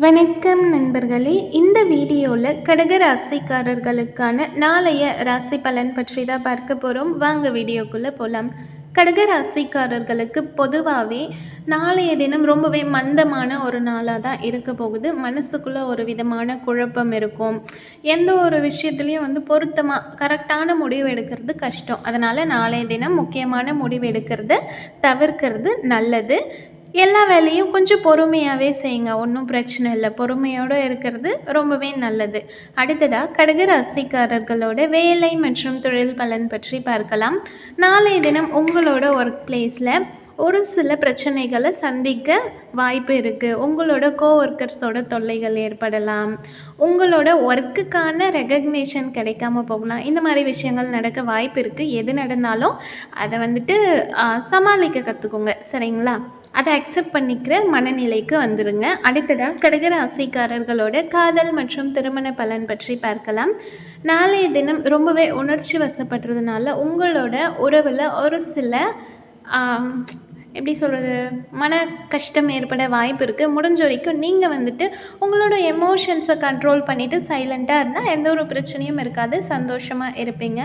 வணக்கம் நண்பர்களே. இந்த வீடியோவில் கடக ராசிக்காரர்களுக்கான நாளைய ராசி பலன் பற்றி தான் பார்க்க போகிறோம். வாங்க வீடியோக்குள்ளே போகலாம். கடக ராசிக்காரர்களுக்கு பொதுவாகவே நாளைய தினம் ரொம்பவே மந்தமான ஒரு நாளாக தான் இருக்க போகுது. மனசுக்குள்ளே ஒரு விதமான குழப்பம் இருக்கும். எந்த ஒரு விஷயத்துலையும் பொருத்தமாக கரெக்டான முடிவு எடுக்கிறது கஷ்டம். அதனால் நாளைய தினம் முக்கியமான முடிவு எடுக்கிறத தவிர்க்கிறது நல்லது. எல்லா வேலையும் கொஞ்சம் பொறுமையாகவே செய்யுங்க. ஒன்றும் பிரச்சனை இல்லை. பொறுமையோடு இருக்கிறது ரொம்பவே நல்லது. அடுத்ததாக கடக ராசிக்காரர்களோட வேலை மற்றும் தொழில் பலன் பற்றி பார்க்கலாம். நாளைய தினம் உங்களோட ஒர்க் பிளேஸில் ஒரு சில பிரச்சனைகளை சந்திக்க வாய்ப்பு இருக்குது. உங்களோட கோவொர்க்கர்ஸோட தொல்லைகள் ஏற்படலாம். உங்களோட ஒர்க்குக்கான ரெகக்னேஷன் கிடைக்காம போகலாம். இந்த மாதிரி விஷயங்கள் நடக்க வாய்ப்பு இருக்குது. எது நடந்தாலும் அதை சமாளிக்க கற்றுக்கோங்க. சரிங்களா? அதை அக்செப்ட் பண்ணிக்கிற மனநிலைக்கு வந்துடுங்க. அடுத்ததாக கடக ராசிக்காரர்களோட காதல் மற்றும் திருமண பலன் பற்றி பார்க்கலாம். நாளைய தினம் ரொம்பவே உணர்ச்சி வசப்படுறதுனால உங்களோட உறவில் ஒரு சில எப்படி சொல்கிறது, மன கஷ்டம் ஏற்பட வாய்ப்பு இருக்குது. முடிஞ்ச வரைக்கும் நீங்கள் உங்களோட எமோஷன்ஸை கண்ட்ரோல் பண்ணிவிட்டு சைலண்ட்டாக இருந்தால் எந்த ஒரு பிரச்சனையும் இருக்காது. சந்தோஷமாக இருப்பீங்க.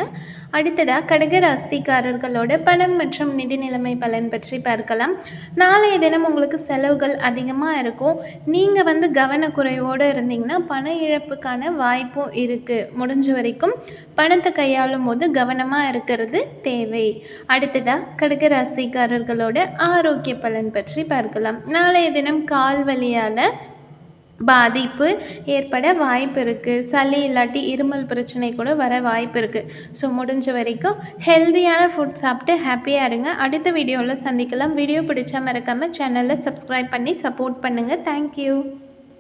அடுத்ததாக கடக ராசிக்காரர்களோட பணம் மற்றும் நிதி நிலைமை பலன் பற்றி பார்க்கலாம். நாளைய தினம் உங்களுக்கு செலவுகள் அதிகமாக இருக்கும். நீங்கள் கவனக்குறைவோடு இருந்தீங்கன்னா பண இழப்புக்கான வாய்ப்பும் இருக்குது. முடிஞ்ச வரைக்கும் பணத்தை கையாளும் போது கவனமாக இருக்கிறது தேவை. அடுத்ததாக கடக ராசிக்காரர்களோட ஆரோக்கிய பலன் பற்றி பார்க்கலாம். நாளைய தினம் கால் வலியால் பாதிப்பு ஏற்பட வாய்ப்பு இருக்குது. சளி இல்லாட்டி இருமல் பிரச்சனை கூட வர வாய்ப்பு இருக்குது. ஸோ முடிஞ்ச வரைக்கும் ஹெல்த்தியான ஃபுட் சாப்பிட்டு ஹாப்பியாக இருங்க. அடுத்த வீடியோவில் சந்திக்கலாம். வீடியோ பிடிச்சா மறக்காமல் சேனலை சப்ஸ்கிரைப் பண்ணி சப்போர்ட் பண்ணுங்கள். தேங்க்யூ.